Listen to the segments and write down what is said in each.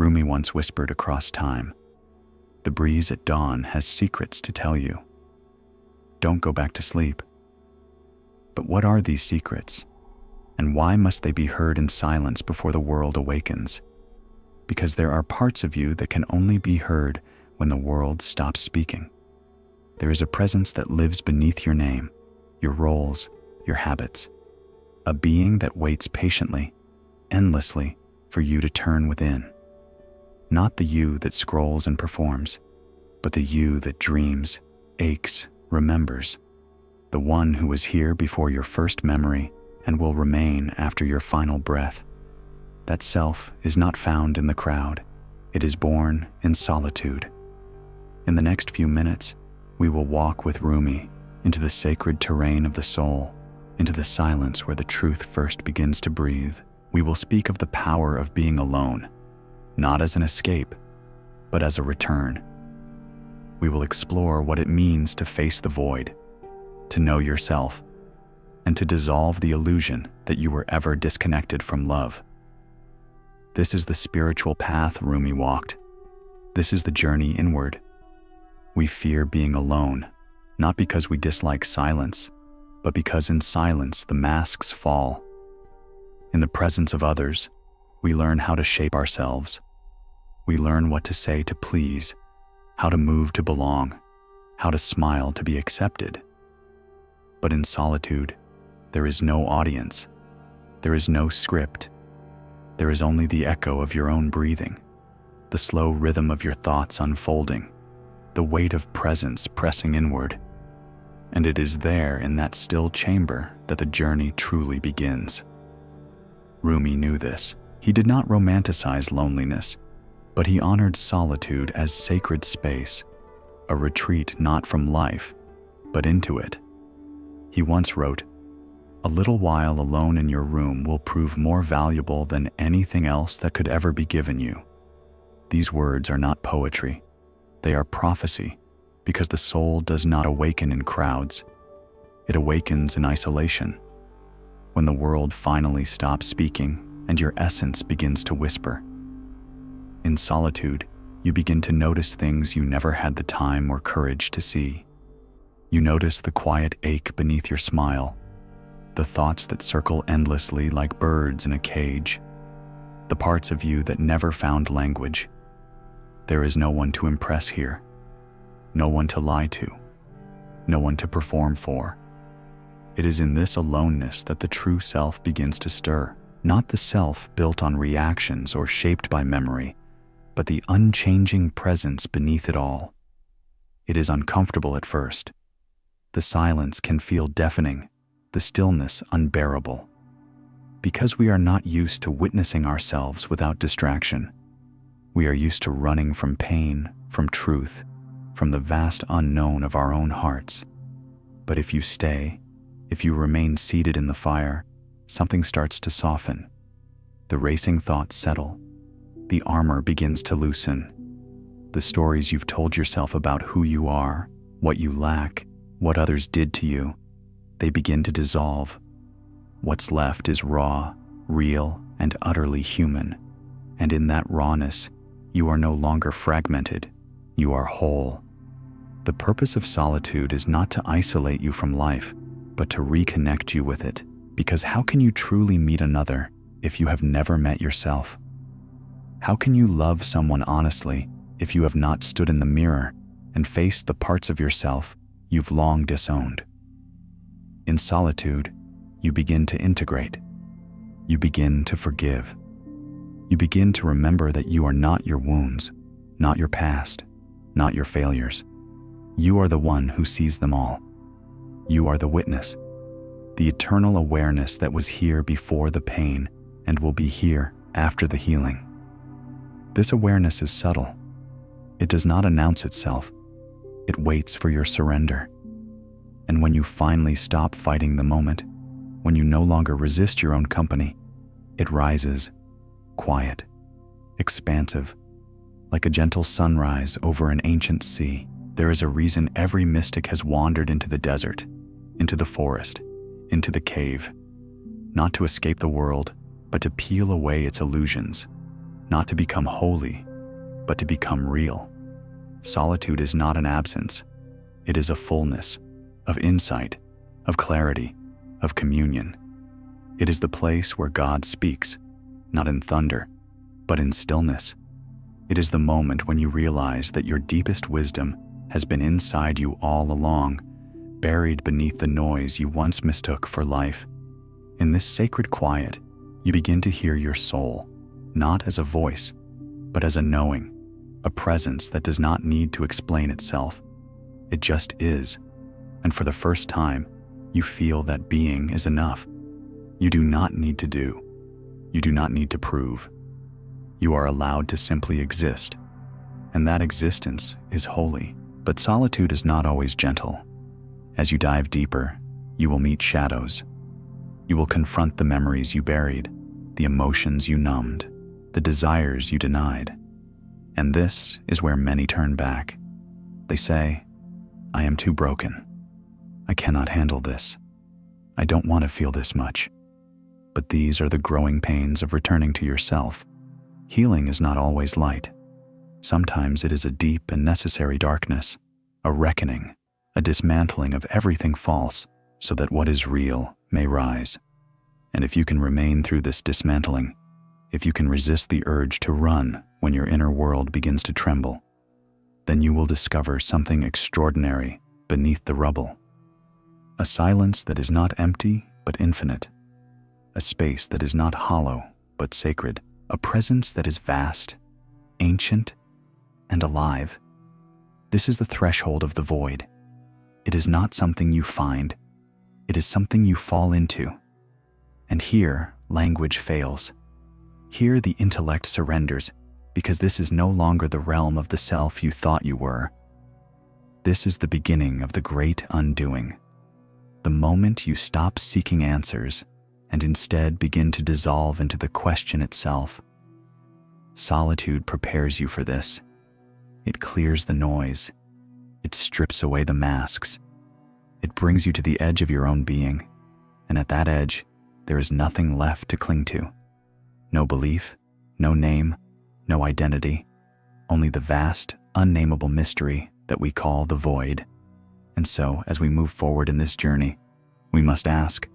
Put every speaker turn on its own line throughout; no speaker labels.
Rumi once whispered across time, "The breeze at dawn has secrets to tell you. Don't go back to sleep." But what are these secrets? And why must they be heard in silence before the world awakens? Because there are parts of you that can only be heard when the world stops speaking. There is a presence that lives beneath your name, your roles, your habits. A being that waits patiently, endlessly, for you to turn within. Not the you that scrolls and performs, but the you that dreams, aches, remembers. The one who was here before your first memory and will remain after your final breath. That self is not found in the crowd. It is born in solitude. In the next few minutes, we will walk with Rumi into the sacred terrain of the soul, into the silence where the truth first begins to breathe. We will speak of the power of being alone, not as an escape, but as a return. We will explore what it means to face the void, to know yourself, and to dissolve the illusion that you were ever disconnected from love. This is the spiritual path Rumi walked. This is the journey inward. We fear being alone, not because we dislike silence, but because in silence the masks fall. In the presence of others, we learn how to shape ourselves. We learn what to say to please, how to move to belong, how to smile to be accepted. But in solitude, there is no audience. There is no script. There is only the echo of your own breathing, the slow rhythm of your thoughts unfolding, the weight of presence pressing inward. And it is there in that still chamber that the journey truly begins. Rumi knew this. He did not romanticize loneliness, but he honored solitude as sacred space, a retreat not from life, but into it. He once wrote, "A little while alone in your room will prove more valuable than anything else that could ever be given you." These words are not poetry. They are prophecy, because the soul does not awaken in crowds. It awakens in isolation, when the world finally stops speaking and your essence begins to whisper. In solitude, you begin to notice things you never had the time or courage to see. You notice the quiet ache beneath your smile, the thoughts that circle endlessly like birds in a cage, the parts of you that never found language. There is no one to impress here, no one to lie to, no one to perform for. It is in this aloneness that the true self begins to stir, not the self built on reactions or shaped by memory, but the unchanging presence beneath it all. It is uncomfortable at first. The silence can feel deafening, the stillness unbearable. Because we are not used to witnessing ourselves without distraction. We are used to running from pain, from truth, from the vast unknown of our own hearts. But if you stay, if you remain seated in the fire, something starts to soften. The racing thoughts settle. The armor begins to loosen. The stories you've told yourself about who you are, what you lack, what others did to you, they begin to dissolve. What's left is raw, real, and utterly human. And in that rawness, you are no longer fragmented. You are whole. The purpose of solitude is not to isolate you from life, but to reconnect you with it. Because how can you truly meet another if you have never met yourself? How can you love someone honestly if you have not stood in the mirror and faced the parts of yourself you've long disowned? In solitude, you begin to integrate. You begin to forgive. You begin to remember that you are not your wounds, not your past, not your failures. You are the one who sees them all. You are the witness, the eternal awareness that was here before the pain and will be here after the healing. This awareness is subtle. It does not announce itself. It waits for your surrender. And when you finally stop fighting the moment, when you no longer resist your own company, it rises, quiet, expansive, like a gentle sunrise over an ancient sea. There is a reason every mystic has wandered into the desert, into the forest, into the cave, not to escape the world, but to peel away its illusions, not to become holy, but to become real. Solitude is not an absence. It is a fullness of insight, of clarity, of communion. It is the place where God speaks, not in thunder, but in stillness. It is the moment when you realize that your deepest wisdom has been inside you all along, buried beneath the noise you once mistook for life. In this sacred quiet, you begin to hear your soul, not as a voice, but as a knowing, a presence that does not need to explain itself. It just is, and for the first time, you feel that being is enough. You do not need to do. You do not need to prove. You are allowed to simply exist, and that existence is holy. But solitude is not always gentle. As you dive deeper, you will meet shadows. You will confront the memories you buried, the emotions you numbed, the desires you denied. And this is where many turn back. They say, "I am too broken. I cannot handle this. I don't want to feel this much." But these are the growing pains of returning to yourself. Healing is not always light. Sometimes it is a deep and necessary darkness, a reckoning, a dismantling of everything false so that what is real may rise. And if you can remain through this dismantling, if you can resist the urge to run when your inner world begins to tremble, then you will discover something extraordinary beneath the rubble. A silence that is not empty but infinite, a space that is not hollow but sacred, a presence that is vast, ancient, and alive. This is the threshold of the void. It is not something you find, it is something you fall into. And here, language fails. Here the intellect surrenders, because this is no longer the realm of the self you thought you were. This is the beginning of the great undoing. The moment you stop seeking answers and instead begin to dissolve into the question itself. Solitude prepares you for this. It clears the noise. It strips away the masks. It brings you to the edge of your own being, and at that edge, there is nothing left to cling to. No belief, no name, no identity, only the vast, unnameable mystery that we call the void. And so, as we move forward in this journey, we must ask,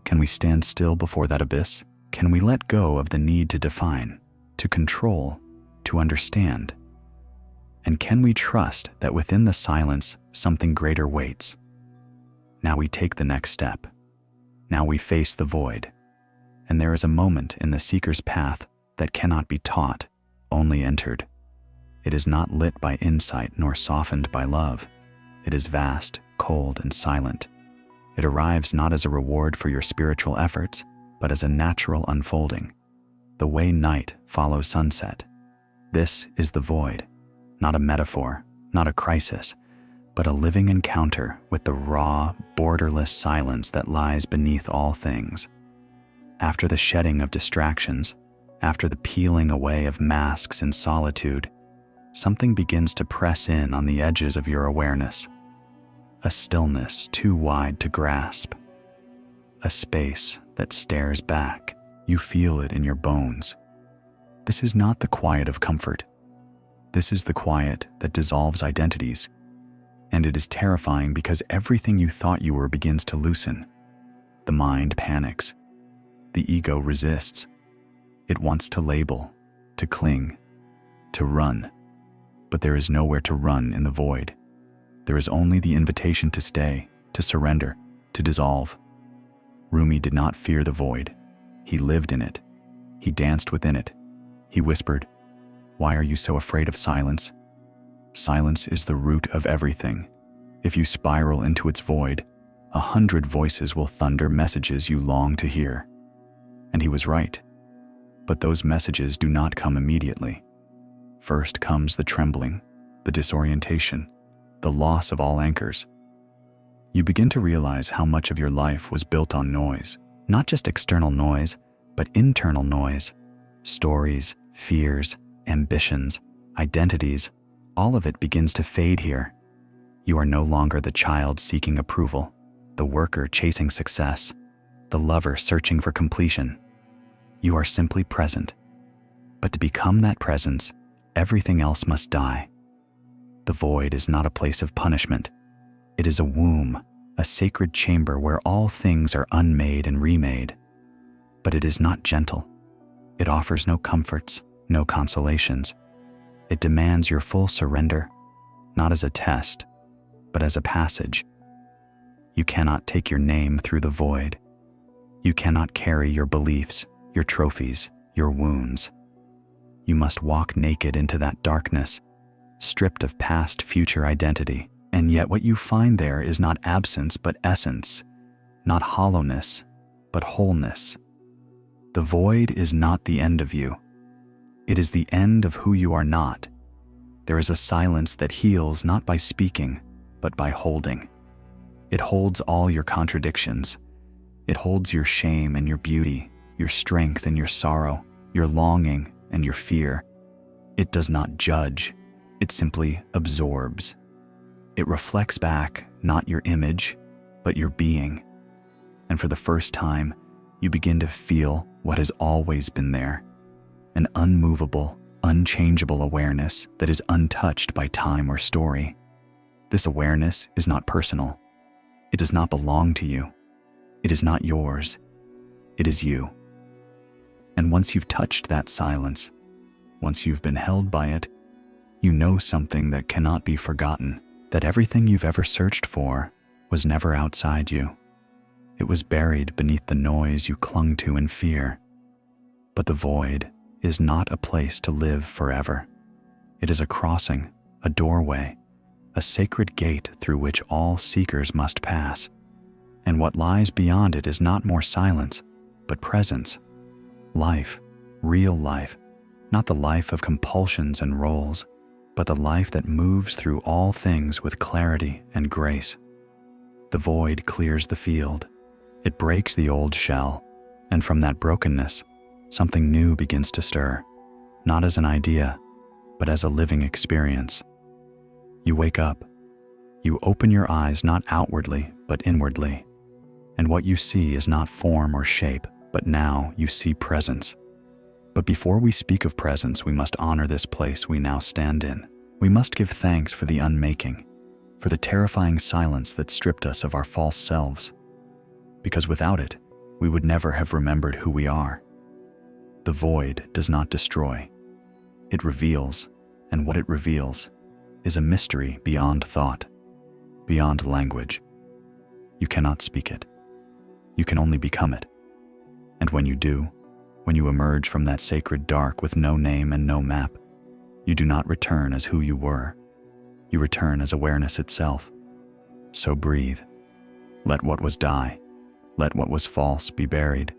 can we stand still before that abyss? Can we let go of the need to define, to control, to understand? And can we trust that within the silence, something greater waits? Now we take the next step. Now we face the void. And there is a moment in the seeker's path that cannot be taught, only entered. It is not lit by insight nor softened by love. It is vast, cold, and silent. It arrives not as a reward for your spiritual efforts, but as a natural unfolding, the way night follows sunset. This is the void, not a metaphor, not a crisis, but a living encounter with the raw, borderless silence that lies beneath all things. After the shedding of distractions, after the peeling away of masks in solitude, something begins to press in on the edges of your awareness. A stillness too wide to grasp. A space that stares back. You feel it in your bones. This is not the quiet of comfort. This is the quiet that dissolves identities. And it is terrifying because everything you thought you were begins to loosen. The mind panics. The ego resists. It wants to label, to cling, to run. But there is nowhere to run in the void. There is only the invitation to stay, to surrender, to dissolve. Rumi did not fear the void. He lived in it. He danced within it. He whispered, "Why are you so afraid of silence? Silence is the root of everything. If you spiral into its void, 100 voices will thunder messages you long to hear." And he was right. But those messages do not come immediately. First comes the trembling, the disorientation, the loss of all anchors. You begin to realize how much of your life was built on noise, not just external noise, but internal noise. Stories, fears, ambitions, identities, all of it begins to fade here. You are no longer the child seeking approval, the worker chasing success, the lover searching for completion. You are simply present. But to become that presence, everything else must die. The void is not a place of punishment. It is a womb, a sacred chamber where all things are unmade and remade. But it is not gentle. It offers no comforts, no consolations. It demands your full surrender, not as a test, but as a passage. You cannot take your name through the void. You cannot carry your beliefs, your trophies, your wounds. You must walk naked into that darkness, stripped of past, future identity. And yet what you find there is not absence, but essence, not hollowness, but wholeness. The void is not the end of you. It is the end of who you are not. There is a silence that heals not by speaking, but by holding. It holds all your contradictions. It holds your shame and your beauty, your strength and your sorrow, your longing and your fear. It does not judge. It simply absorbs. It reflects back not your image, but your being. And for the first time, you begin to feel what has always been there, an unmovable, unchangeable awareness that is untouched by time or story. This awareness is not personal. It does not belong to you. It is not yours. It is you. And once you've touched that silence, once you've been held by it, you know something that cannot be forgotten, that everything you've ever searched for was never outside you. It was buried beneath the noise you clung to in fear. But the void is not a place to live forever. It is a crossing, a doorway, a sacred gate through which all seekers must pass. And what lies beyond it is not more silence, but presence. Life, real life, not the life of compulsions and roles, but the life that moves through all things with clarity and grace. The void clears the field. It breaks the old shell, and from that brokenness, something new begins to stir, not as an idea, but as a living experience. You wake up. You open your eyes not outwardly, but inwardly. And what you see is not form or shape, but now you see presence. But before we speak of presence, we must honor this place we now stand in. We must give thanks for the unmaking, for the terrifying silence that stripped us of our false selves. Because without it, we would never have remembered who we are. The void does not destroy. It reveals, and what it reveals is a mystery beyond thought, beyond language. You cannot speak it. You can only become it. And when you do, when you emerge from that sacred dark with no name and no map, you do not return as who you were. You return as awareness itself. So breathe. Let what was die. Let what was false be buried.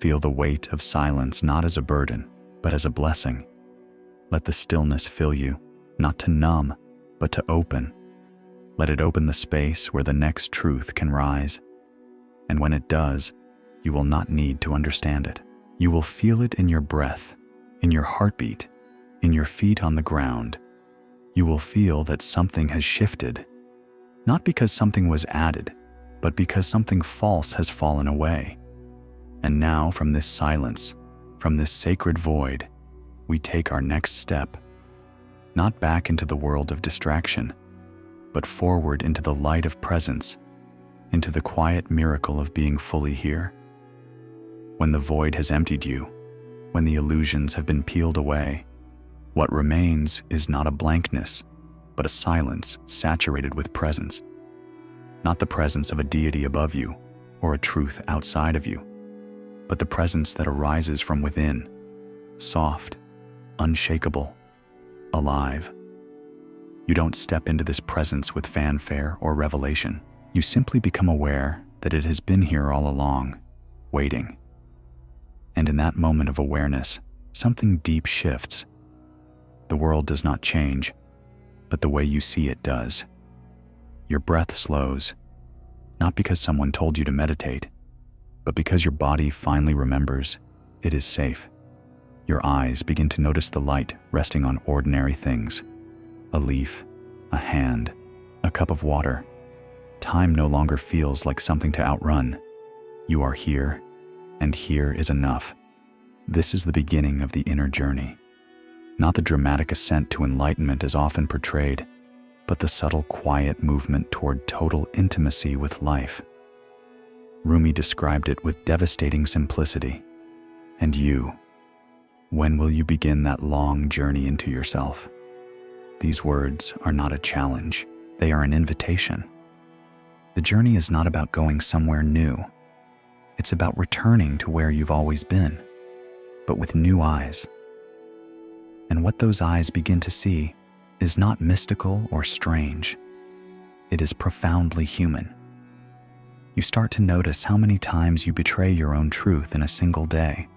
Feel the weight of silence not as a burden, but as a blessing. Let the stillness fill you, not to numb, but to open. Let it open the space where the next truth can rise. And when it does, you will not need to understand it. You will feel it in your breath, in your heartbeat, in your feet on the ground. You will feel that something has shifted, not because something was added, but because something false has fallen away. And now from this silence, from this sacred void, we take our next step, not back into the world of distraction, but forward into the light of presence, into the quiet miracle of being fully here. When the void has emptied you, when the illusions have been peeled away, what remains is not a blankness, but a silence saturated with presence. Not the presence of a deity above you or a truth outside of you, but the presence that arises from within, soft, unshakable, alive. You don't step into this presence with fanfare or revelation. You simply become aware that it has been here all along, waiting. And in that moment of awareness, something deep shifts. The world does not change, but the way you see it does. Your breath slows, not because someone told you to meditate, but because your body finally remembers it is safe. Your eyes begin to notice the light resting on ordinary things. A leaf, a hand, a cup of water. Time no longer feels like something to outrun. You are here, and here is enough. This is the beginning of the inner journey, not the dramatic ascent to enlightenment as often portrayed, but the subtle, quiet movement toward total intimacy with life. Rumi described it with devastating simplicity. And you, when will you begin that long journey into yourself? These words are not a challenge, they are an invitation. The journey is not about going somewhere new. It's about returning to where you've always been, but with new eyes. And what those eyes begin to see is not mystical or strange. It is profoundly human. You start to notice how many times you betray your own truth in a single day,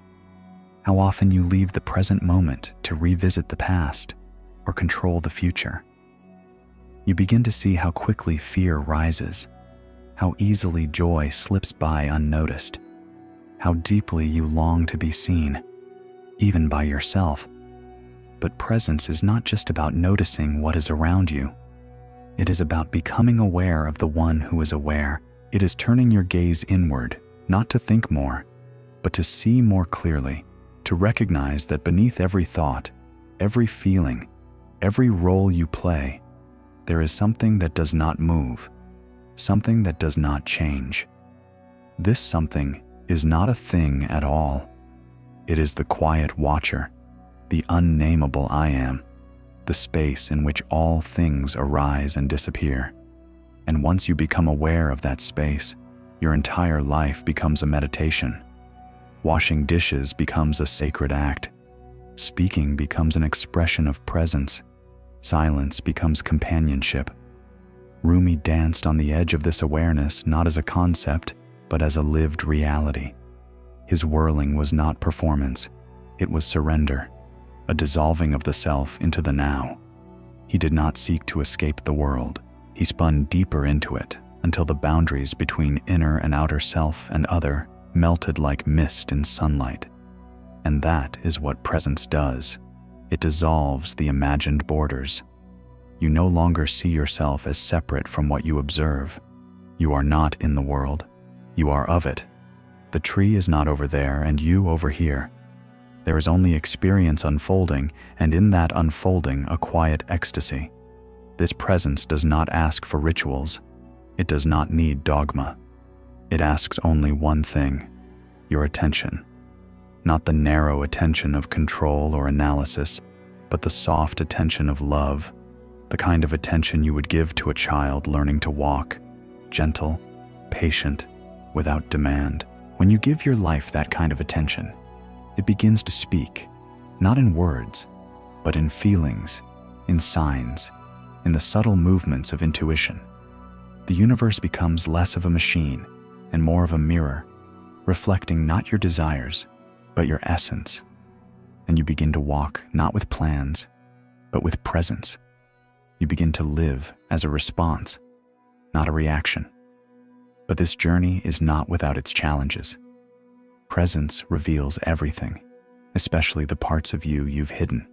how often you leave the present moment to revisit the past or control the future. You begin to see how quickly fear rises, how easily joy slips by unnoticed, how deeply you long to be seen, even by yourself. But presence is not just about noticing what is around you. It is about becoming aware of the one who is aware. It is turning your gaze inward, not to think more, but to see more clearly, to recognize that beneath every thought, every feeling, every role you play, there is something that does not move, something that does not change. This something is not a thing at all. It is the quiet watcher, the unnameable I am, the space in which all things arise and disappear. And once you become aware of that space, your entire life becomes a meditation. Washing dishes becomes a sacred act. Speaking becomes an expression of presence. Silence becomes companionship. Rumi danced on the edge of this awareness not as a concept, but as a lived reality. His whirling was not performance, it was surrender, a dissolving of the self into the now. He did not seek to escape the world. He spun deeper into it until the boundaries between inner and outer self and other melted like mist in sunlight. And that is what presence does. It dissolves the imagined borders. You no longer see yourself as separate from what you observe. You are not in the world. You are of it. The tree is not over there and you over here. There is only experience unfolding, and in that unfolding a quiet ecstasy. This presence does not ask for rituals. It does not need dogma. It asks only one thing: your attention. Not the narrow attention of control or analysis, but the soft attention of love, the kind of attention you would give to a child learning to walk, gentle, patient, without demand. When you give your life that kind of attention, it begins to speak, not in words, but in feelings, in signs, in the subtle movements of intuition. The universe becomes less of a machine and more of a mirror, reflecting not your desires, but your essence. And you begin to walk not with plans, but with presence. You begin to live as a response, not a reaction. But this journey is not without its challenges. Presence reveals everything, especially the parts of you you've hidden.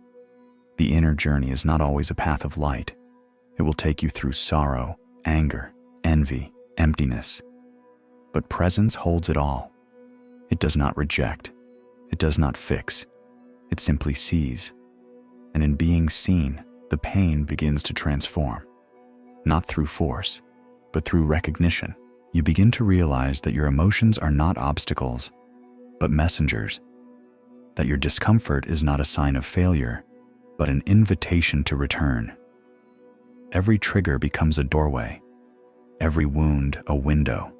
The inner journey is not always a path of light. It will take you through sorrow, anger, envy, emptiness. But presence holds it all. It does not reject. It does not fix. It simply sees. And in being seen, the pain begins to transform. Not through force, but through recognition. You begin to realize that your emotions are not obstacles, but messengers. That your discomfort is not a sign of failure, but an invitation to return. Every trigger becomes a doorway, every wound a window.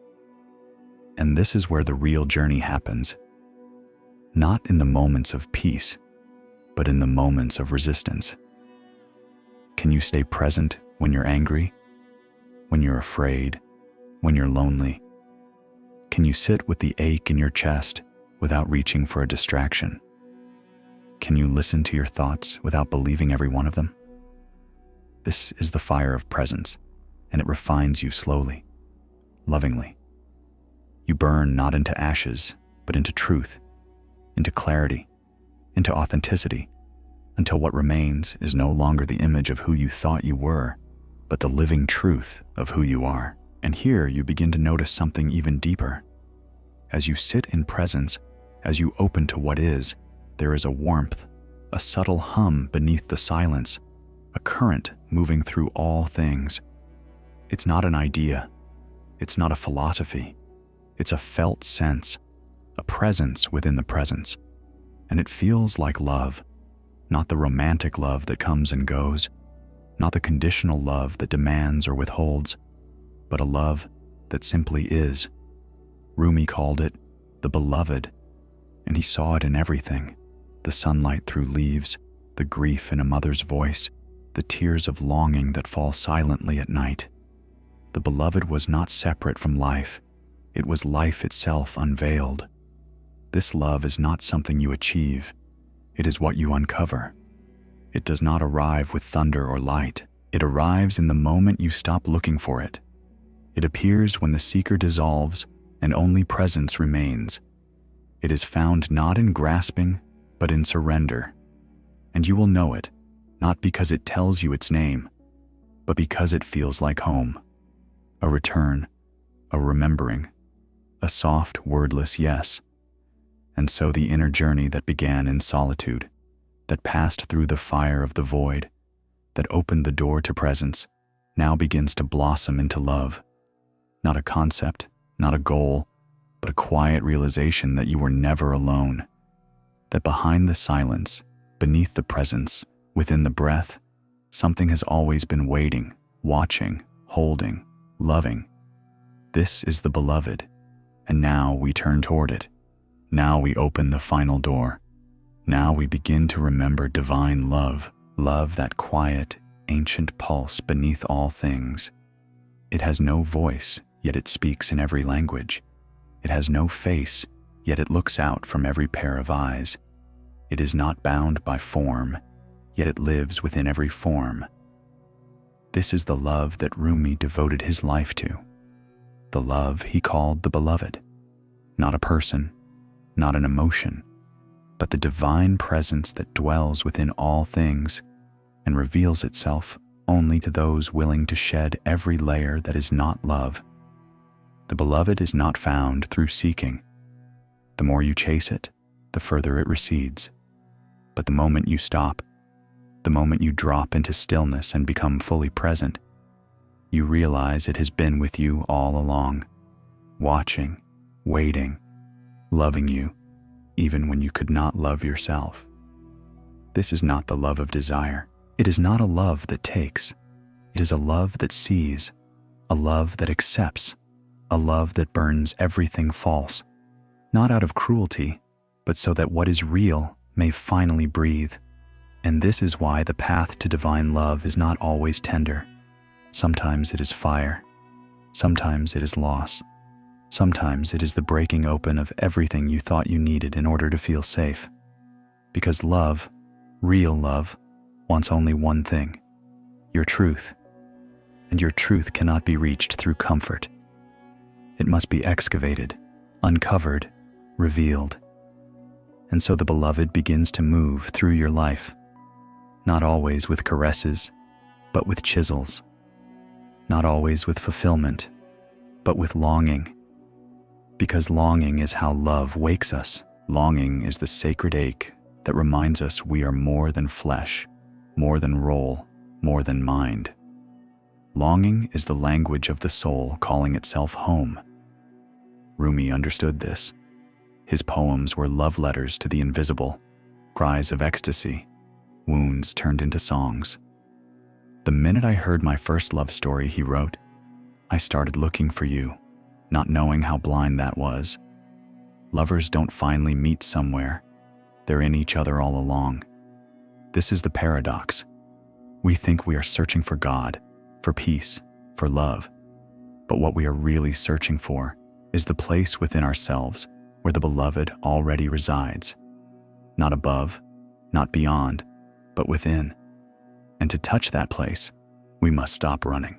And this is where the real journey happens. Not in the moments of peace, but in the moments of resistance. Can you stay present when you're angry, when you're afraid, when you're lonely? Can you sit with the ache in your chest without reaching for a distraction? Can you listen to your thoughts without believing every one of them? This is the fire of presence, and it refines you slowly, lovingly. You burn not into ashes, but into truth, into clarity, into authenticity, until what remains is no longer the image of who you thought you were, but the living truth of who you are. And here you begin to notice something even deeper. As you sit in presence, as you open to what is, there is a warmth, a subtle hum beneath the silence, a current moving through all things. It's not an idea. It's not a philosophy. It's a felt sense, a presence within the presence. And it feels like love, not the romantic love that comes and goes, not the conditional love that demands or withholds, but a love that simply is. Rumi called it the beloved, and he saw it in everything: the sunlight through leaves, the grief in a mother's voice, the tears of longing that fall silently at night. The beloved was not separate from life. It was life itself unveiled. This love is not something you achieve. It is what you uncover. It does not arrive with thunder or light. It arrives in the moment you stop looking for it. It appears when the seeker dissolves and only presence remains. It is found not in grasping, but in surrender. And you will know it, not because it tells you its name, but because it feels like home. A return, a remembering, a soft, wordless yes. And so the inner journey that began in solitude, that passed through the fire of the void, that opened the door to presence, now begins to blossom into love. Not a concept, not a goal, but a quiet realization that you were never alone. That behind the silence, beneath the presence, within the breath, something has always been waiting, watching, holding, loving. This is the beloved, and now we turn toward it. Now we open the final door. Now we begin to remember divine love, love that quiet, ancient pulse beneath all things. It has no voice, yet it speaks in every language. It has no face, yet it looks out from every pair of eyes. It is not bound by form, yet it lives within every form. This is the love that Rumi devoted his life to. The love he called the beloved. Not a person, not an emotion, but the divine presence that dwells within all things and reveals itself only to those willing to shed every layer that is not love. The beloved is not found through seeking. The more you chase it, the further it recedes. But the moment you stop, the moment you drop into stillness and become fully present, you realize it has been with you all along, watching, waiting, loving you, even when you could not love yourself. This is not the love of desire. It is not a love that takes. It is a love that sees, a love that accepts, a love that burns everything false, not out of cruelty, but so that what is real may finally breathe. And this is why the path to divine love is not always tender. Sometimes it is fire. Sometimes it is loss. Sometimes it is the breaking open of everything you thought you needed in order to feel safe. Because love, real love, wants only one thing: your truth. And your truth cannot be reached through comfort. It must be excavated, uncovered, revealed. And so the beloved begins to move through your life, not always with caresses, but with chisels. Not always with fulfillment, but with longing. Because longing is how love wakes us. Longing is the sacred ache that reminds us we are more than flesh, more than role, more than mind. Longing is the language of the soul calling itself home. Rumi understood this. His poems were love letters to the invisible, cries of ecstasy, wounds turned into songs. The minute I heard my first love story, he wrote, I started looking for you, not knowing how blind that was. Lovers don't finally meet somewhere. They're in each other all along. This is the paradox. We think we are searching for God, for peace, for love. But what we are really searching for is the place within ourselves where the beloved already resides. Not above, not beyond, but within. And to touch that place, we must stop running.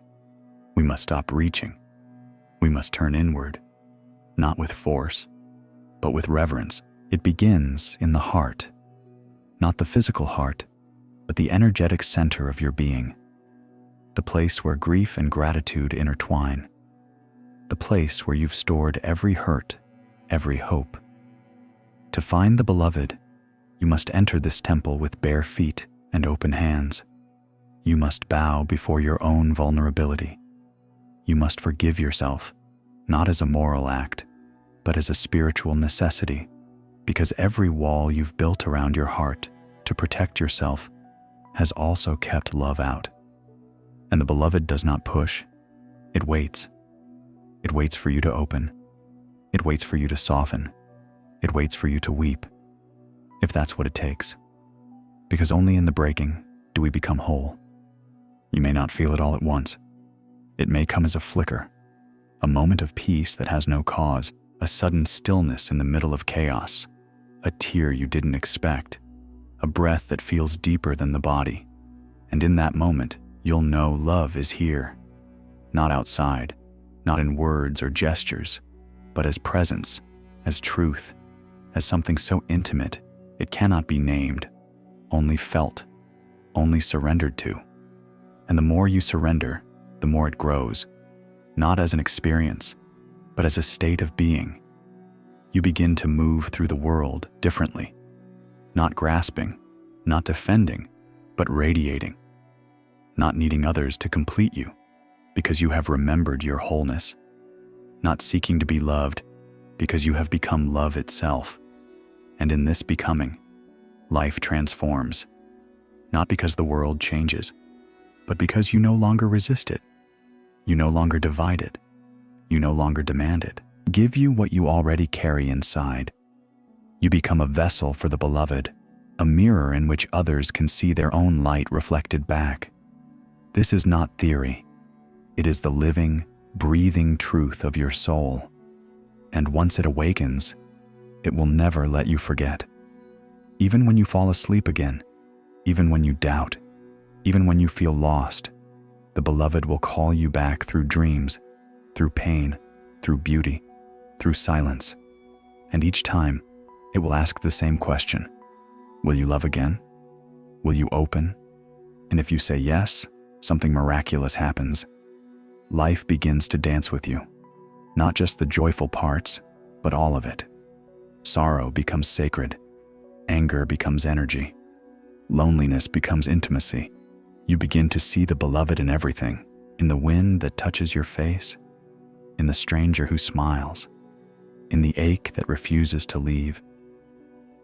We must stop reaching. We must turn inward, not with force, but with reverence. It begins in the heart, not the physical heart, but the energetic center of your being, the place where grief and gratitude intertwine, the place where you've stored every hurt, every hope. To find the beloved, You must enter this temple with bare feet and open hands. You must bow before your own vulnerability. You must forgive yourself, not as a moral act, but as a spiritual necessity, because every wall you've built around your heart to protect yourself has also kept love out. And the beloved does not push. It waits. It waits for you to open. It waits for you to soften. It waits for you to weep, if that's what it takes. Because only in the breaking do we become whole. You may not feel it all at once. It may come as a flicker, a moment of peace that has no cause, a sudden stillness in the middle of chaos, a tear you didn't expect, a breath that feels deeper than the body. And in that moment, you'll know love is here, not outside, not in words or gestures, but as presence, as truth, as something so intimate it cannot be named, only felt, only surrendered to. And the more you surrender, the more it grows, not as an experience, but as a state of being. You begin to move through the world differently, not grasping, not defending, but radiating, not needing others to complete you, because you have remembered your wholeness, not seeking to be loved, because you have become love itself. And in this becoming, life transforms, not because the world changes, but because you no longer resist it. You no longer divide it. You no longer demand it. Give you what you already carry inside. You become a vessel for the beloved, a mirror in which others can see their own light reflected back. This is not theory. It is the living, breathing truth of your soul. And once it awakens, it will never let you forget. Even when you fall asleep again, even when you doubt, even when you feel lost, the beloved will call you back through dreams, through pain, through beauty, through silence. And each time, it will ask the same question. Will you love again? Will you open? And if you say yes, something miraculous happens. Life begins to dance with you, not just the joyful parts, but all of it. Sorrow becomes sacred. Anger becomes energy. Loneliness becomes intimacy. You begin to see the beloved in everything, in the wind that touches your face, in the stranger who smiles, in the ache that refuses to leave.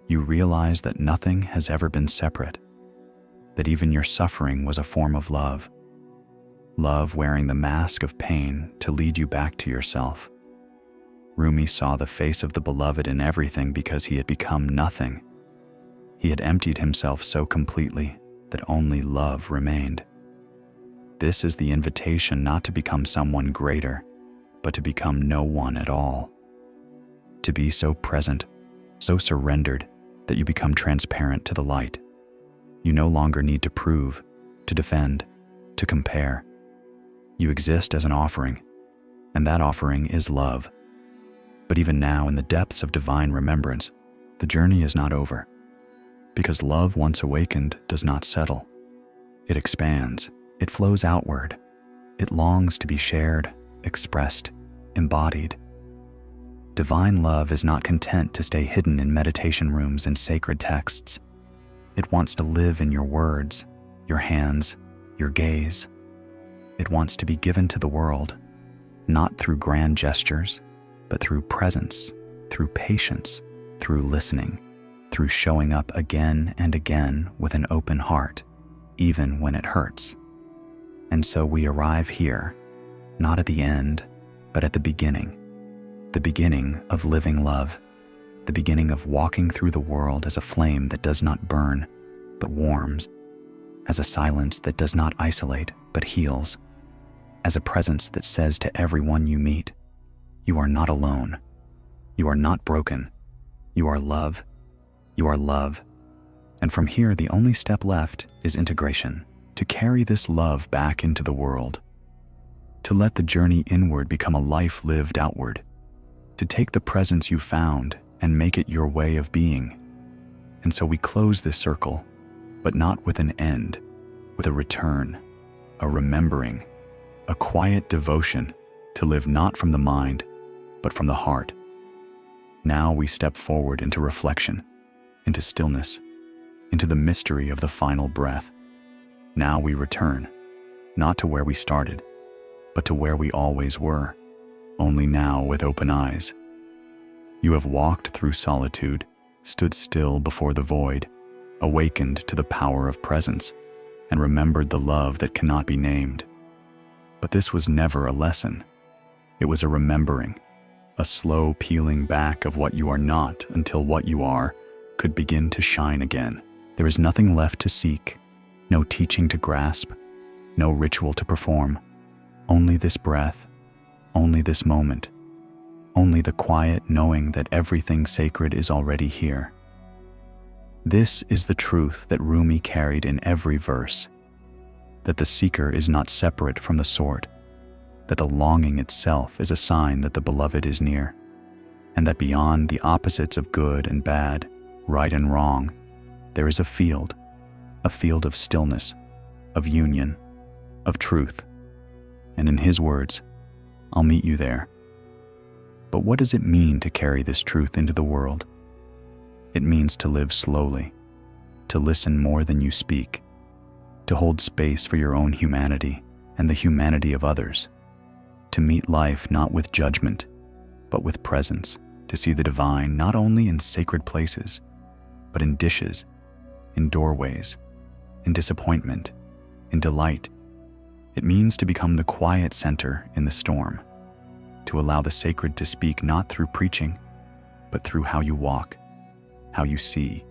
You realize that nothing has ever been separate, that even your suffering was a form of love. Love wearing the mask of pain to lead you back to yourself. Rumi saw the face of the beloved in everything because he had become nothing. He had emptied himself so completely that only love remained. This is the invitation not to become someone greater, but to become no one at all. To be so present, so surrendered, that you become transparent to the light. You no longer need to prove, to defend, to compare. You exist as an offering, and that offering is love. But even now, in the depths of divine remembrance, the journey is not over. Because love once awakened does not settle. It expands, it flows outward. It longs to be shared, expressed, embodied. Divine love is not content to stay hidden in meditation rooms and sacred texts. It wants to live in your words, your hands, your gaze. It wants to be given to the world, not through grand gestures, but through presence, through patience, through listening, through showing up again and again with an open heart, even when it hurts. And so we arrive here, not at the end, but at the beginning of living love, the beginning of walking through the world as a flame that does not burn, but warms, as a silence that does not isolate, but heals, as a presence that says to everyone you meet, you are not alone. You are not broken. You are love. You are love. And from here, the only step left is integration, to carry this love back into the world, to let the journey inward become a life lived outward, to take the presence you found and make it your way of being. And so we close this circle, but not with an end, with a return, a remembering, a quiet devotion to live not from the mind, but from the heart. Now we step forward into reflection, into stillness, into the mystery of the final breath. Now we return, not to where we started, but to where we always were, only now with open eyes. You have walked through solitude, stood still before the void, awakened to the power of presence, and remembered the love that cannot be named. But this was never a lesson. It was a remembering, a slow peeling back of what you are not until what you are could begin to shine again. There is nothing left to seek, no teaching to grasp, no ritual to perform, only this breath, only this moment, only the quiet knowing that everything sacred is already here. This is the truth that Rumi carried in every verse, that the seeker is not separate from the sought, that the longing itself is a sign that the beloved is near, and that beyond the opposites of good and bad, right and wrong, there is a field of stillness, of union, of truth. And in his words, I'll meet you there. But what does it mean to carry this truth into the world? It means to live slowly, to listen more than you speak, to hold space for your own humanity and the humanity of others, to meet life not with judgment, but with presence, to see the divine not only in sacred places, but in dishes, in doorways, in disappointment, in delight. It means to become the quiet center in the storm, to allow the sacred to speak not through preaching, but through how you walk, how you see,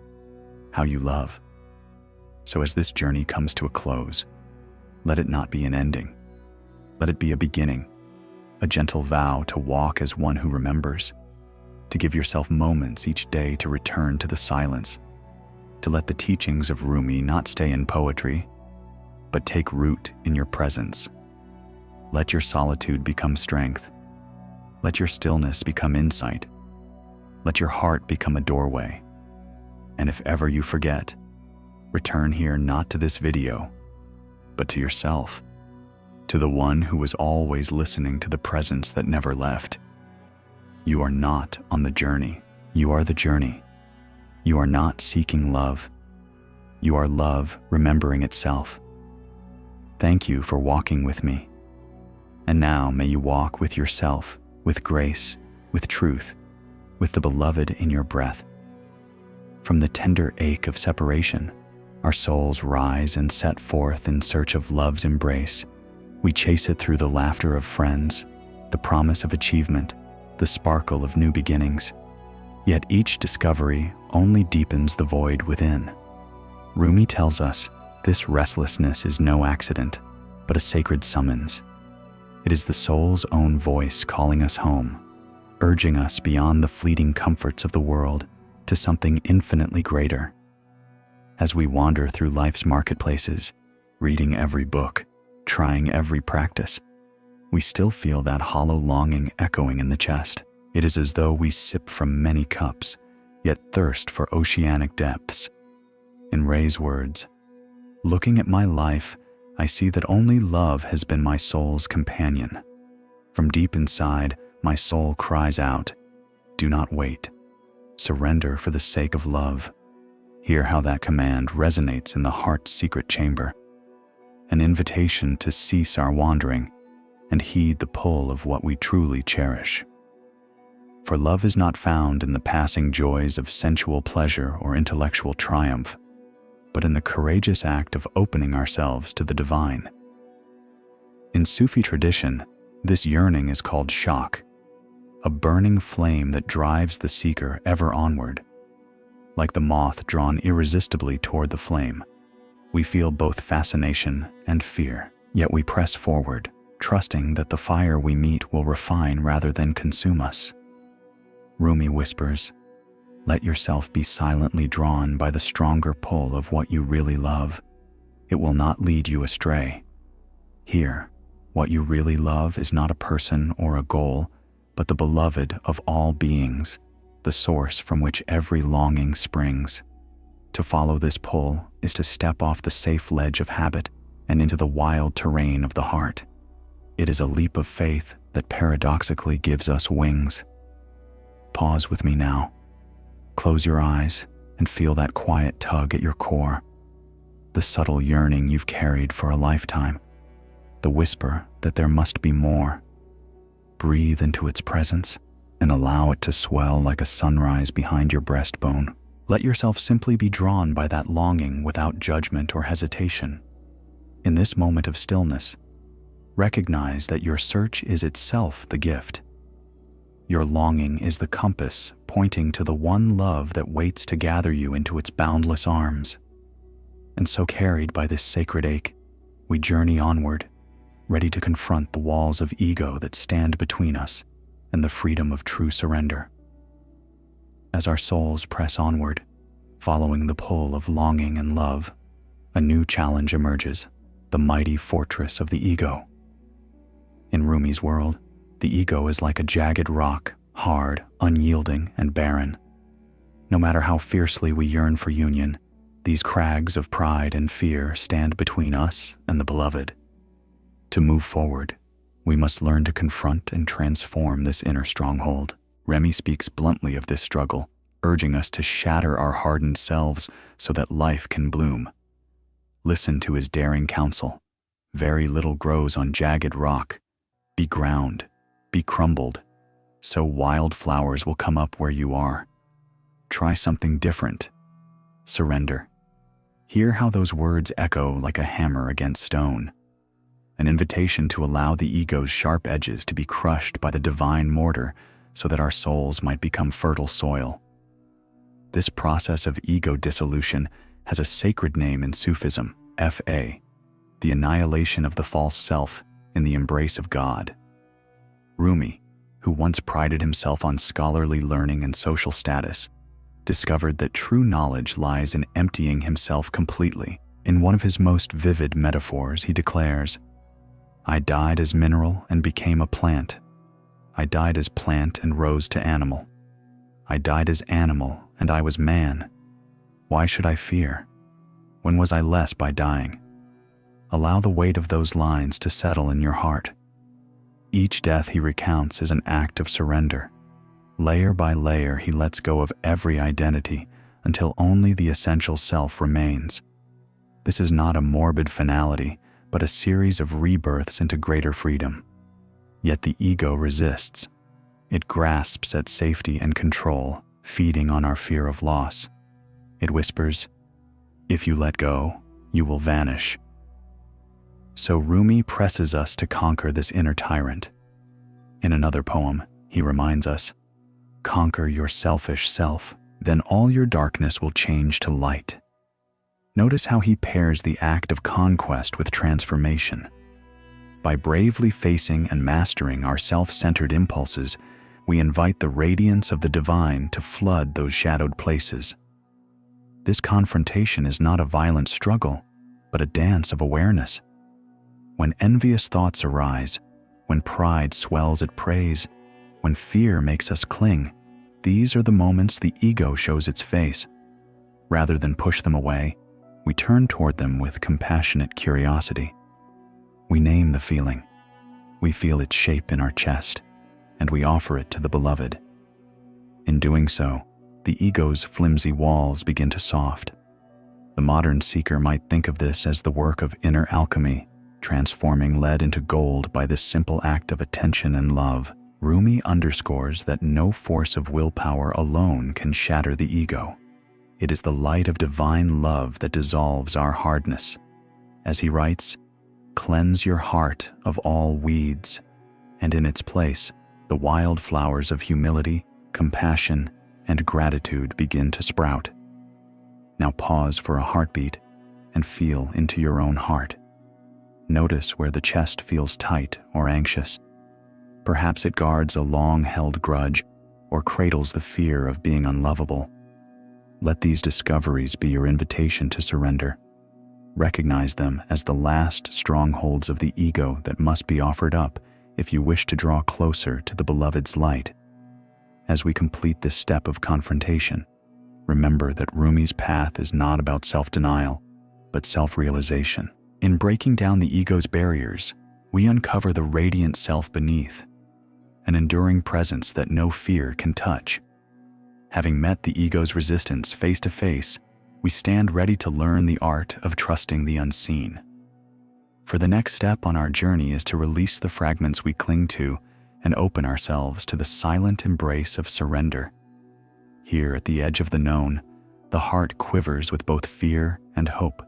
how you love. So as this journey comes to a close, let it not be an ending. Let it be a beginning, a gentle vow to walk as one who remembers, to give yourself moments each day to return to the silence, to let the teachings of Rumi not stay in poetry, but take root in your presence. Let your solitude become strength. Let your stillness become insight. Let your heart become a doorway. And if ever you forget, return here not to this video, but to yourself, to the one who was always listening to the presence that never left. You are not on the journey. You are the journey. You are not seeking love. You are love remembering itself. Thank you for walking with me. And now may you walk with yourself, with grace, with truth, with the beloved in your breath. From the tender ache of separation, our souls rise and set forth in search of love's embrace. We chase it through the laughter of friends, the promise of achievement, the sparkle of new beginnings. Yet each discovery only deepens the void within. Rumi tells us this restlessness is no accident, but a sacred summons. It is the soul's own voice calling us home, urging us beyond the fleeting comforts of the world to something infinitely greater. As we wander through life's marketplaces, reading every book, trying every practice, we still feel that hollow longing echoing in the chest. It is as though we sip from many cups, yet thirst for oceanic depths. In Ray's words, looking at my life, I see that only love has been my soul's companion. From deep inside, my soul cries out, do not wait. Surrender for the sake of love. Hear how that command resonates in the heart's secret chamber. An invitation to cease our wandering and heed the pull of what we truly cherish. For love is not found in the passing joys of sensual pleasure or intellectual triumph, but in the courageous act of opening ourselves to the divine. In Sufi tradition, this yearning is called shauq, a burning flame that drives the seeker ever onward. Like the moth drawn irresistibly toward the flame, we feel both fascination and fear, yet we press forward, trusting that the fire we meet will refine rather than consume us. Rumi whispers, let yourself be silently drawn by the stronger pull of what you really love. It will not lead you astray. Here, what you really love is not a person or a goal, but the beloved of all beings, the source from which every longing springs. To follow this pull is to step off the safe ledge of habit and into the wild terrain of the heart. It is a leap of faith that paradoxically gives us wings. Pause with me now. Close your eyes and feel that quiet tug at your core, the subtle yearning you've carried for a lifetime, the whisper that there must be more. Breathe into its presence and allow it to swell like a sunrise behind your breastbone. Let yourself simply be drawn by that longing without judgment or hesitation. In this moment of stillness, recognize that your search is itself the gift. Your longing is the compass pointing to the one love that waits to gather you into its boundless arms. And so, carried by this sacred ache, we journey onward, ready to confront the walls of ego that stand between us and the freedom of true surrender. As our souls press onward, following the pull of longing and love, a new challenge emerges, the mighty fortress of the ego. In Rumi's world, the ego is like a jagged rock, hard, unyielding, and barren. No matter how fiercely we yearn for union, these crags of pride and fear stand between us and the beloved. To move forward, we must learn to confront and transform this inner stronghold. Rumi speaks bluntly of this struggle, urging us to shatter our hardened selves so that life can bloom. Listen to his daring counsel. Very little grows on jagged rock. Be ground, be crumbled, so wild flowers will come up where you are. Try something different. Surrender. Hear how those words echo like a hammer against stone. An invitation to allow the ego's sharp edges to be crushed by the divine mortar so that our souls might become fertile soil. This process of ego dissolution has a sacred name in Sufism, Fa, the annihilation of the false self in the embrace of God. Rumi, who once prided himself on scholarly learning and social status, discovered that true knowledge lies in emptying himself completely. In one of his most vivid metaphors, he declares, "I died as mineral and became a plant. I died as plant and rose to animal. I died as animal and I was man. Why should I fear? When was I less by dying?" Allow the weight of those lines to settle in your heart. Each death he recounts is an act of surrender. Layer by layer, he lets go of every identity until only the essential self remains. This is not a morbid finality, but a series of rebirths into greater freedom. Yet the ego resists. It grasps at safety and control, feeding on our fear of loss. It whispers, "If you let go, you will vanish." So Rumi presses us to conquer this inner tyrant. In another poem, he reminds us, "Conquer your selfish self, then all your darkness will change to light." Notice how he pairs the act of conquest with transformation. By bravely facing and mastering our self-centered impulses, we invite the radiance of the divine to flood those shadowed places. This confrontation is not a violent struggle, but a dance of awareness. When envious thoughts arise, when pride swells at praise, when fear makes us cling, these are the moments the ego shows its face. Rather than push them away, we turn toward them with compassionate curiosity. We name the feeling. We feel its shape in our chest, and we offer it to the beloved. In doing so, the ego's flimsy walls begin to soft. The modern seeker might think of this as the work of inner alchemy, transforming lead into gold by this simple act of attention and love. Rumi underscores that no force of willpower alone can shatter the ego. It is the light of divine love that dissolves our hardness. As he writes, "Cleanse your heart of all weeds, and in its place, the wild flowers of humility, compassion, and gratitude begin to sprout." Now pause for a heartbeat and feel into your own heart. Notice where the chest feels tight or anxious. Perhaps it guards a long-held grudge or cradles the fear of being unlovable. Let these discoveries be your invitation to surrender. Recognize them as the last strongholds of the ego that must be offered up if you wish to draw closer to the beloved's light. As we complete this step of confrontation, remember that Rumi's path is not about self-denial, but self-realization. In breaking down the ego's barriers, we uncover the radiant self beneath, an enduring presence that no fear can touch. Having met the ego's resistance face to face, we stand ready to learn the art of trusting the unseen. For the next step on our journey is to release the fragments we cling to and open ourselves to the silent embrace of surrender. Here at the edge of the known, the heart quivers with both fear and hope.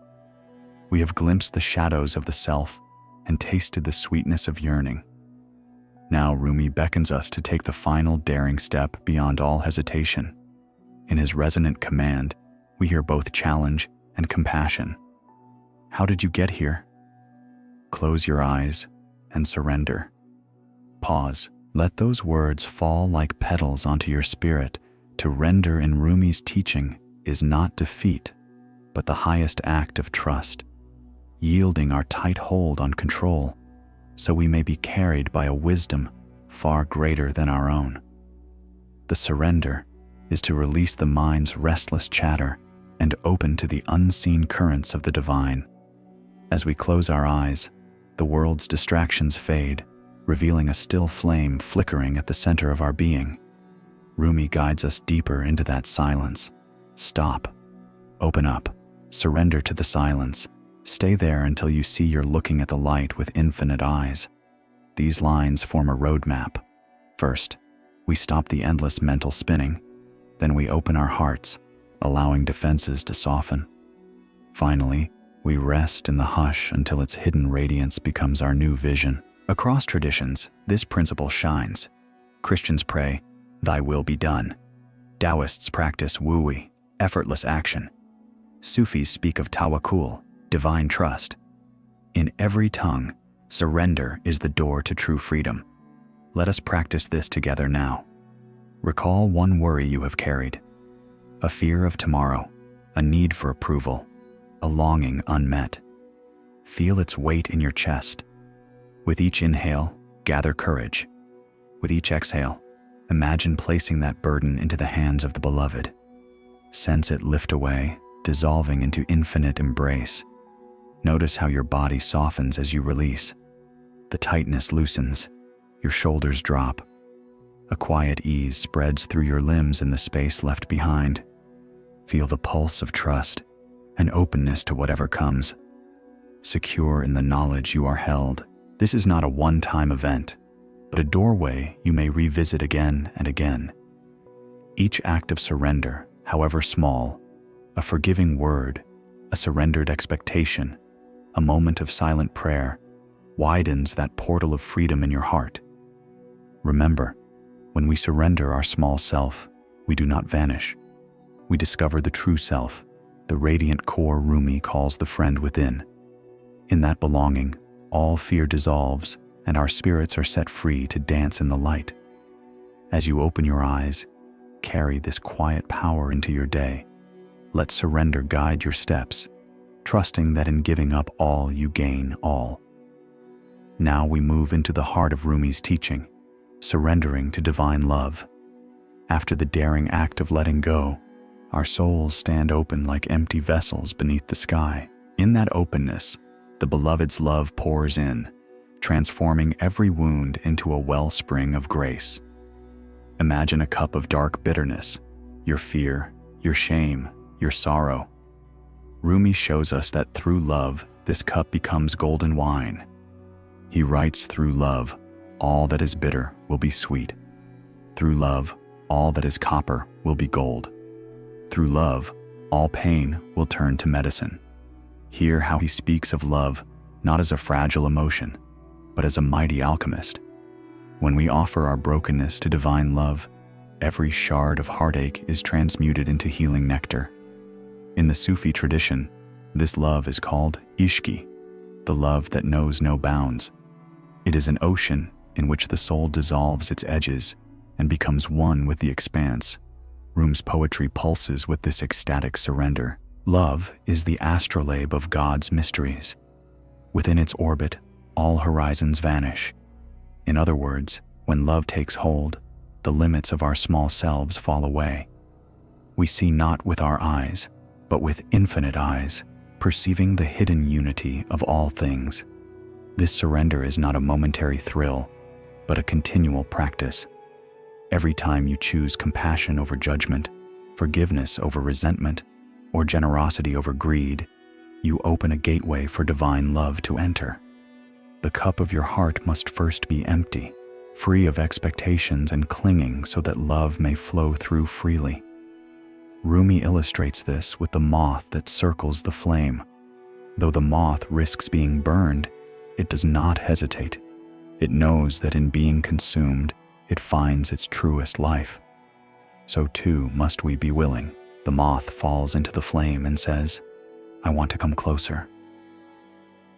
We have glimpsed the shadows of the self and tasted the sweetness of yearning. Now Rumi beckons us to take the final daring step beyond all hesitation. In his resonant command, we hear both challenge and compassion. How did you get here? Close your eyes and surrender. Pause. Let those words fall like petals onto your spirit. To render in Rumi's teaching is not defeat, but the highest act of trust, yielding our tight hold on control so we may be carried by a wisdom far greater than our own. The surrender is to release the mind's restless chatter and open to the unseen currents of the divine. As we close our eyes, the world's distractions fade, revealing a still flame flickering at the center of our being. Rumi guides us deeper into that silence. Stop. Open up. Surrender to the silence. Stay there until you see you're looking at the light with infinite eyes. These lines form a roadmap. First, we stop the endless mental spinning. Then we open our hearts, allowing defenses to soften. Finally, we rest in the hush until its hidden radiance becomes our new vision. Across traditions, this principle shines. Christians pray, "Thy will be done." Taoists practice wui, effortless action. Sufis speak of tawakkul, divine trust. In every tongue, surrender is the door to true freedom. Let us practice this together now. Recall one worry you have carried, a fear of tomorrow, a need for approval, a longing unmet. Feel its weight in your chest. With each inhale, gather courage. With each exhale, imagine placing that burden into the hands of the beloved. Sense it lift away, dissolving into infinite embrace. Notice how your body softens as you release. The tightness loosens, your shoulders drop. A quiet ease spreads through your limbs in the space left behind. Feel the pulse of trust and openness to whatever comes. Secure in the knowledge you are held. This is not a one-time event, but a doorway you may revisit again and again. Each act of surrender, however small, a forgiving word, a surrendered expectation, a moment of silent prayer, widens that portal of freedom in your heart. Remember, when we surrender our small self, we do not vanish. We discover the true self, the radiant core Rumi calls the friend within. In that belonging, all fear dissolves and our spirits are set free to dance in the light. As you open your eyes, carry this quiet power into your day. Let surrender guide your steps, trusting that in giving up all you gain all. Now we move into the heart of Rumi's teaching, surrendering to divine love. After the daring act of letting go, our souls stand open like empty vessels beneath the sky. In that openness, the beloved's love pours in, transforming every wound into a wellspring of grace. Imagine a cup of dark bitterness, your fear, your shame, your sorrow. Rumi shows us that through love, this cup becomes golden wine. He writes, through love, all that is bitter will be sweet. Through love, all that is copper will be gold. Through love, all pain will turn to medicine. Hear how he speaks of love, not as a fragile emotion, but as a mighty alchemist. When we offer our brokenness to divine love, every shard of heartache is transmuted into healing nectar. In the Sufi tradition, this love is called ishqi, the love that knows no bounds. It is an ocean in which the soul dissolves its edges and becomes one with the expanse. Rumi's poetry pulses with this ecstatic surrender. Love is the astrolabe of God's mysteries. Within its orbit, all horizons vanish. In other words, when love takes hold, the limits of our small selves fall away. We see not with our eyes, but with infinite eyes, perceiving the hidden unity of all things. This surrender is not a momentary thrill, but a continual practice. Every time you choose compassion over judgment, forgiveness over resentment, or generosity over greed, you open a gateway for divine love to enter. The cup of your heart must first be empty, free of expectations and clinging so that love may flow through freely. Rumi illustrates this with the moth that circles the flame. Though the moth risks being burned, it does not hesitate. It knows that in being consumed, it finds its truest life. So too must we be willing. The moth falls into the flame and says, "I want to come closer.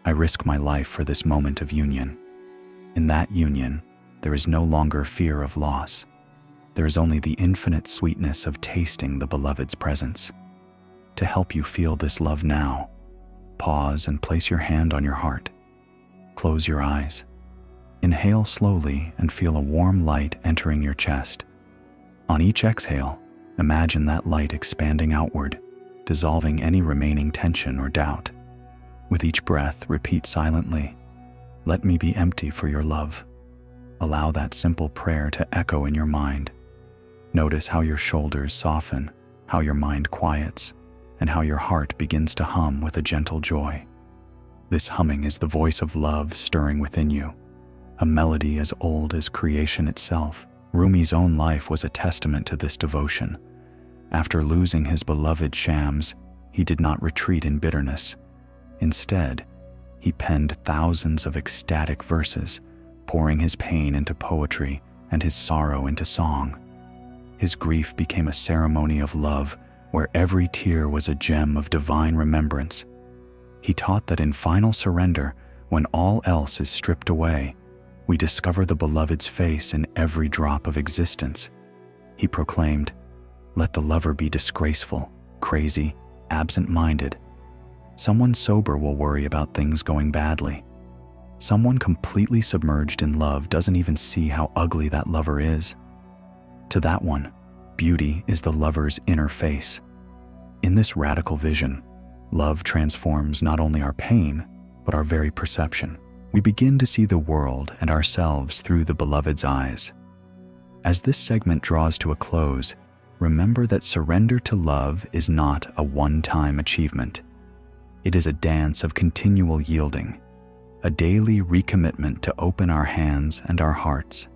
I risk my life for this moment of union." In that union, there is no longer fear of loss. There is only the infinite sweetness of tasting the beloved's presence. To help you feel this love now, pause and place your hand on your heart. Close your eyes. Inhale slowly and feel a warm light entering your chest. On each exhale, imagine that light expanding outward, dissolving any remaining tension or doubt. With each breath, repeat silently, "Let me be empty for your love." Allow that simple prayer to echo in your mind. Notice how your shoulders soften, how your mind quiets, and how your heart begins to hum with a gentle joy. This humming is the voice of love stirring within you, a melody as old as creation itself. Rumi's own life was a testament to this devotion. After losing his beloved Shams, he did not retreat in bitterness. Instead, he penned thousands of ecstatic verses, pouring his pain into poetry and his sorrow into song. His grief became a ceremony of love, where every tear was a gem of divine remembrance. He taught that in final surrender, when all else is stripped away, we discover the beloved's face in every drop of existence. He proclaimed, "Let the lover be disgraceful, crazy, absent-minded. Someone sober will worry about things going badly. Someone completely submerged in love doesn't even see how ugly that lover is. To that one, beauty is the lover's inner face." In this radical vision, love transforms not only our pain, but our very perception. We begin to see the world and ourselves through the beloved's eyes. As this segment draws to a close, remember that surrender to love is not a one-time achievement. It is a dance of continual yielding, a daily recommitment to open our hands and our hearts.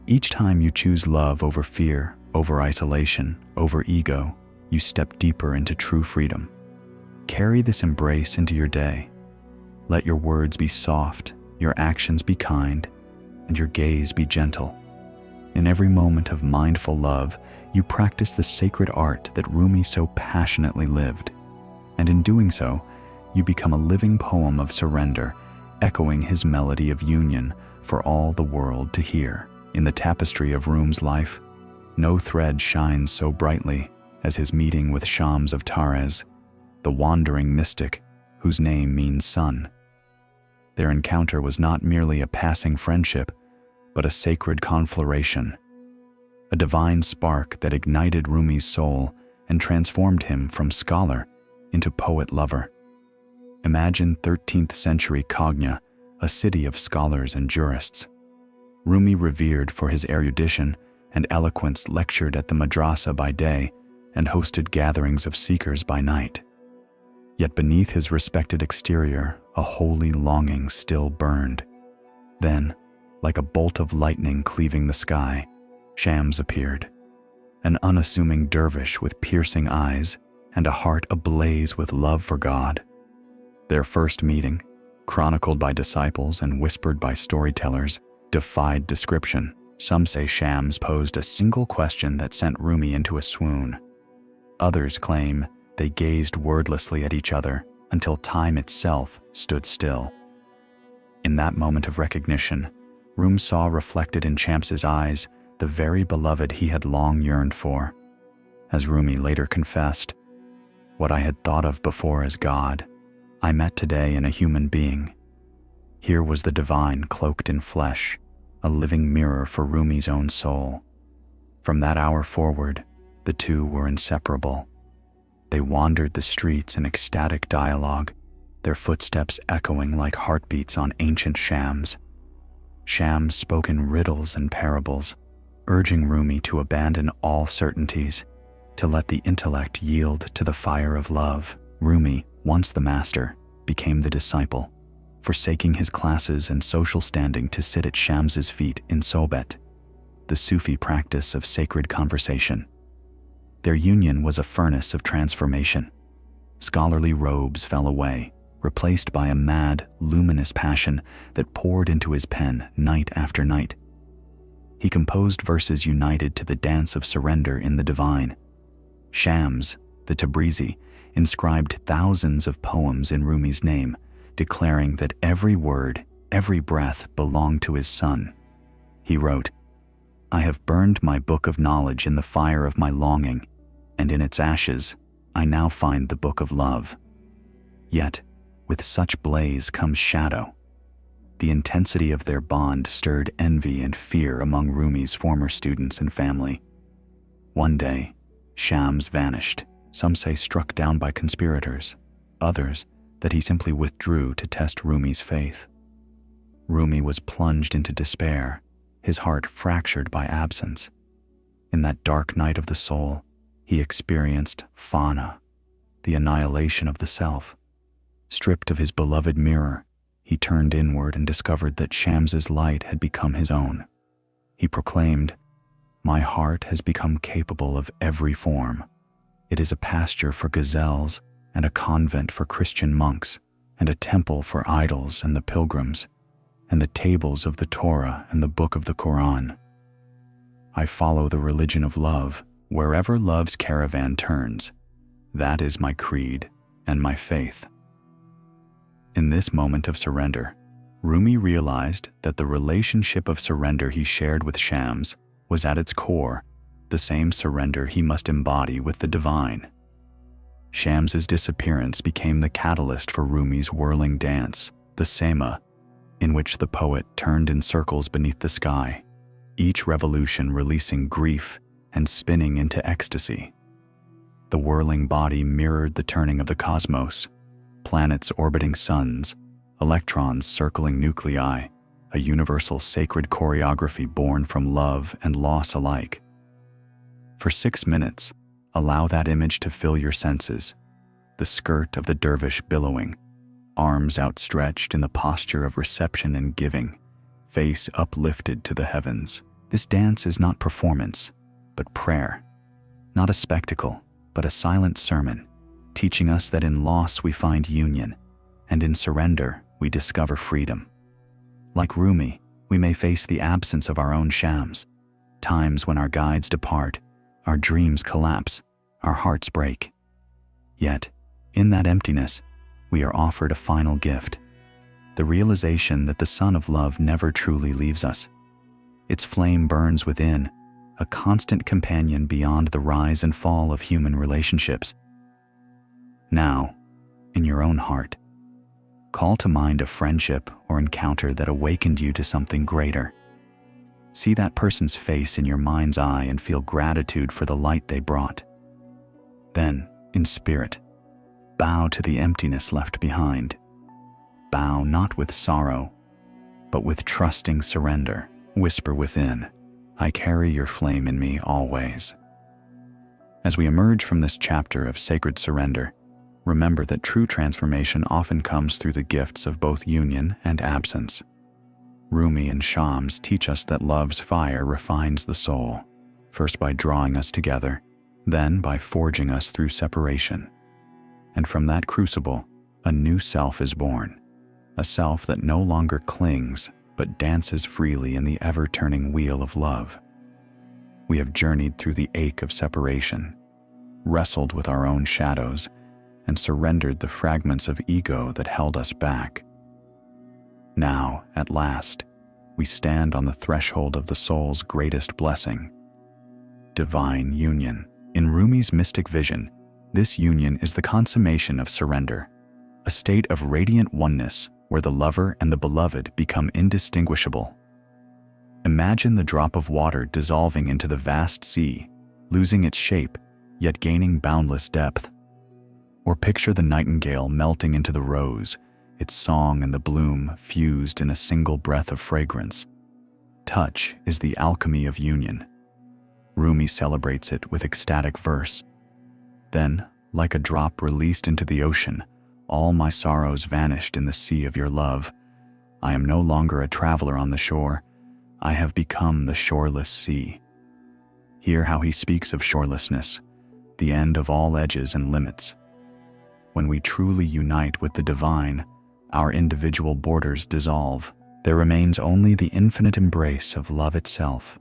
Each time you choose love over fear, over isolation, over ego, you step deeper into true freedom. Carry this embrace into your day. Let your words be soft, your actions be kind, and your gaze be gentle. In every moment of mindful love, you practice the sacred art that Rumi so passionately lived. And in doing so, you become a living poem of surrender, echoing his melody of union for all the world to hear. In the tapestry of Rumi's life, no thread shines so brightly as his meeting with Shams of Tabriz, the wandering mystic whose name means sun. Their encounter was not merely a passing friendship, but a sacred conflagration, a divine spark that ignited Rumi's soul and transformed him from scholar into poet-lover. Imagine 13th century Konya, a city of scholars and jurists. Rumi, revered for his erudition and eloquence, lectured at the madrasa by day and hosted gatherings of seekers by night. Yet beneath his respected exterior, a holy longing still burned. Then, like a bolt of lightning cleaving the sky, Shams appeared, an unassuming dervish with piercing eyes and a heart ablaze with love for God. Their first meeting, chronicled by disciples and whispered by storytellers, defied description. Some say Shams posed a single question that sent Rumi into a swoon. Others claim they gazed wordlessly at each other until time itself stood still. In that moment of recognition, Rumi saw reflected in Shams's eyes the very beloved he had long yearned for. As Rumi later confessed, "What I had thought of before as God, I met today in a human being." Here was the divine cloaked in flesh, a living mirror for Rumi's own soul. From that hour forward, the two were inseparable. They wandered the streets in ecstatic dialogue, their footsteps echoing like heartbeats on ancient shams. Shams spoke in riddles and parables, urging Rumi to abandon all certainties, to let the intellect yield to the fire of love. Rumi, once the master, became the disciple, forsaking his classes and social standing to sit at Shams's feet in Sohbet, the Sufi practice of sacred conversation. Their union was a furnace of transformation. Scholarly robes fell away, replaced by a mad, luminous passion that poured into his pen night after night. He composed verses united to the dance of surrender in the divine. Shams, the Tabrizi, inscribed thousands of poems in Rumi's name, declaring that every word, every breath belonged to his son. He wrote, "I have burned my book of knowledge in the fire of my longing, and in its ashes I now find the book of love. Yet, with such blaze comes shadow." The intensity of their bond stirred envy and fear among Rumi's former students and family. One day, Shams vanished, some say struck down by conspirators, others that he simply withdrew to test Rumi's faith. Rumi was plunged into despair, his heart fractured by absence. In that dark night of the soul, he experienced fana, the annihilation of the self. Stripped of his beloved mirror, he turned inward and discovered that Shams's light had become his own. He proclaimed, "My heart has become capable of every form. It is a pasture for gazelles, and a convent for Christian monks, and a temple for idols and the pilgrims, and the tables of the Torah and the book of the Quran. I follow the religion of love, wherever love's caravan turns. That is my creed and my faith." In this moment of surrender, Rumi realized that the relationship of surrender he shared with Shams was at its core the same surrender he must embody with the divine. Shams's disappearance became the catalyst for Rumi's whirling dance, the sema, in which the poet turned in circles beneath the sky, each revolution releasing grief and spinning into ecstasy. The whirling body mirrored the turning of the cosmos, planets orbiting suns, electrons circling nuclei, a universal sacred choreography born from love and loss alike. For 6 minutes, allow that image to fill your senses, the skirt of the dervish billowing, arms outstretched in the posture of reception and giving, face uplifted to the heavens. This dance is not performance, but prayer, not a spectacle, but a silent sermon, teaching us that in loss we find union, and in surrender we discover freedom. Like Rumi, we may face the absence of our own Shams, times when our guides depart, our dreams collapse, our hearts break. Yet, in that emptiness, we are offered a final gift, the realization that the sun of love never truly leaves us. Its flame burns within, a constant companion beyond the rise and fall of human relationships. Now, in your own heart, call to mind a friendship or encounter that awakened you to something greater. See that person's face in your mind's eye and feel gratitude for the light they brought. Then, in spirit, bow to the emptiness left behind. Bow not with sorrow, but with trusting surrender. Whisper within, "I carry your flame in me always." As we emerge from this chapter of sacred surrender, remember that true transformation often comes through the gifts of both union and absence. Rumi and Shams teach us that love's fire refines the soul, first by drawing us together, then by forging us through separation. And from that crucible, a new self is born, a self that no longer clings, but dances freely in the ever-turning wheel of love. We have journeyed through the ache of separation, wrestled with our own shadows, and surrendered the fragments of ego that held us back. Now, at last, we stand on the threshold of the soul's greatest blessing, divine union. In Rumi's mystic vision, this union is the consummation of surrender, a state of radiant oneness where the lover and the beloved become indistinguishable. Imagine the drop of water dissolving into the vast sea, losing its shape, yet gaining boundless depth. Or picture the nightingale melting into the rose, its song and the bloom fused in a single breath of fragrance. Touch is the alchemy of union, Rumi celebrates it with ecstatic verse. Then, like a drop released into the ocean, all my sorrows vanished in the sea of your love. I am no longer a traveler on the shore. I have become the shoreless sea. Hear how he speaks of shorelessness, the end of all edges and limits. When we truly unite with the divine, our individual borders dissolve. There remains only the infinite embrace of love itself.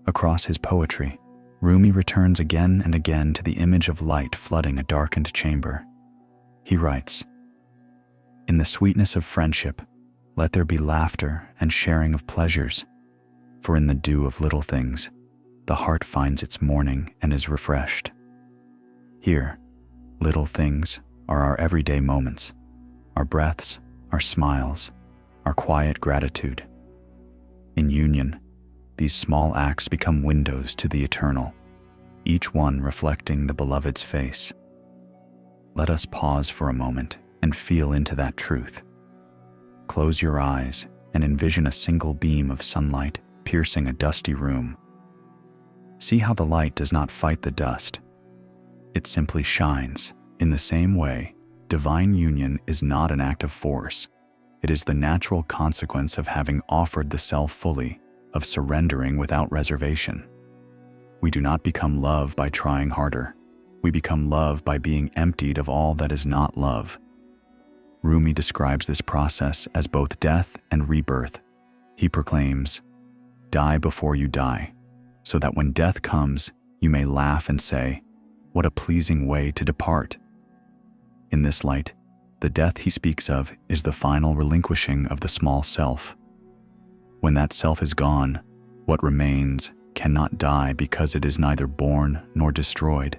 Across his poetry, Rumi returns again and again to the image of light flooding a darkened chamber. He writes, "In the sweetness of friendship, let there be laughter and sharing of pleasures, for in the dew of little things, the heart finds its morning and is refreshed." Here, little things are our everyday moments, our breaths, our smiles, our quiet gratitude. In union, these small acts become windows to the eternal, each one reflecting the beloved's face. Let us pause for a moment and feel into that truth. Close your eyes and envision a single beam of sunlight piercing a dusty room. See how the light does not fight the dust. It simply shines. In the same way, divine union is not an act of force. It is the natural consequence of having offered the self fully, of surrendering without reservation. We do not become love by trying harder. We become love by being emptied of all that is not love. Rumi describes this process as both death and rebirth. He proclaims, "Die before you die, so that when death comes, you may laugh and say, 'What a pleasing way to depart.'" In this light, the death he speaks of is the final relinquishing of the small self. When that self is gone, what remains cannot die because it is neither born nor destroyed,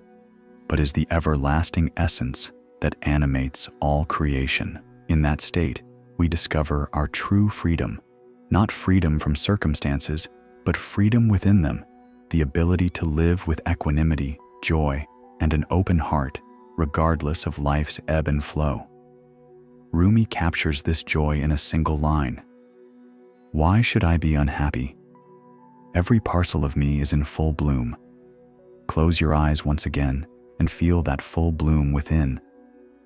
but is the everlasting essence that animates all creation. In that state, we discover our true freedom, not freedom from circumstances, but freedom within them, the ability to live with equanimity, joy, and an open heart, regardless of life's ebb and flow. Rumi captures this joy in a single line. "Why should I be unhappy? Every parcel of me is in full bloom." Close your eyes once again and feel that full bloom within.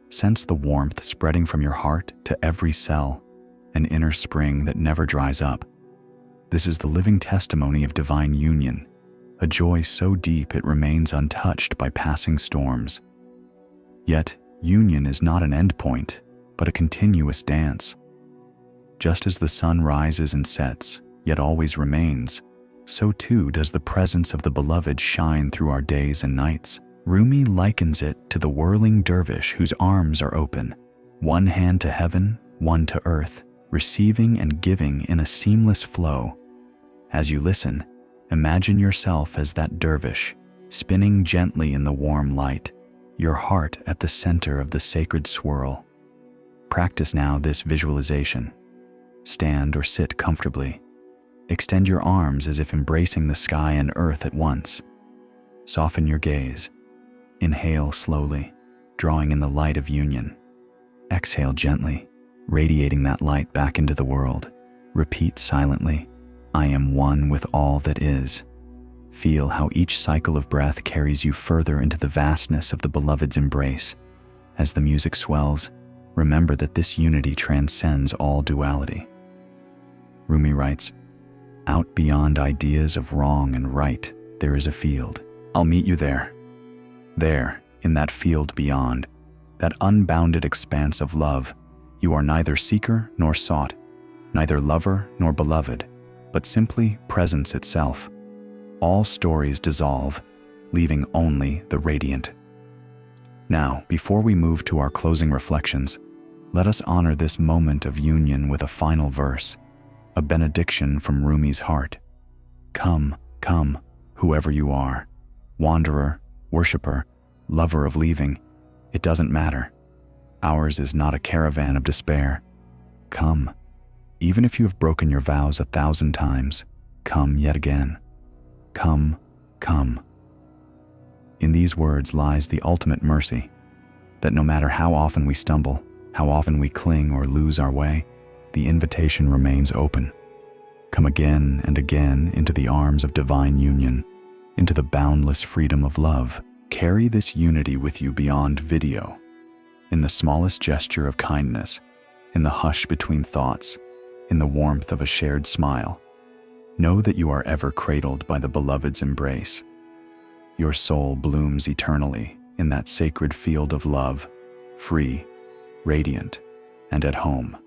Sense the warmth spreading from your heart to every cell, an inner spring that never dries up. This is the living testimony of divine union, a joy so deep it remains untouched by passing storms. Yet, union is not an endpoint, but a continuous dance. Just as the sun rises and sets, yet always remains, so too does the presence of the beloved shine through our days and nights. Rumi likens it to the whirling dervish whose arms are open, one hand to heaven, one to earth, receiving and giving in a seamless flow. As you listen, imagine yourself as that dervish, spinning gently in the warm light, your heart at the center of the sacred swirl. Practice now this visualization. Stand or sit comfortably. Extend your arms as if embracing the sky and earth at once. Soften your gaze. Inhale slowly, drawing in the light of union. Exhale gently, radiating that light back into the world. Repeat silently, "I am one with all that is." Feel how each cycle of breath carries you further into the vastness of the beloved's embrace. As the music swells, remember that this unity transcends all duality. Rumi writes, "Out beyond ideas of wrong and right, there is a field. I'll meet you there. There, in that field beyond, that unbounded expanse of love, you are neither seeker nor sought, neither lover nor beloved, but simply presence itself. All stories dissolve, leaving only the radiant." Now, before we move to our closing reflections, let us honor this moment of union with a final verse, a benediction from Rumi's heart. "Come, come, whoever you are, wanderer, worshipper, lover of leaving, it doesn't matter. Ours is not a caravan of despair. Come, even if you have broken your vows 1,000 times, come yet again. Come, come." In these words lies the ultimate mercy, that no matter how often we stumble, how often we cling or lose our way, the invitation remains open. Come again and again into the arms of divine union. into the boundless freedom of love. Carry this unity with you beyond video, in the smallest gesture of kindness, in the hush between thoughts, in the warmth of a shared smile. Know that you are ever cradled by the beloved's embrace. Your soul blooms eternally in that sacred field of love, free, radiant, and at home.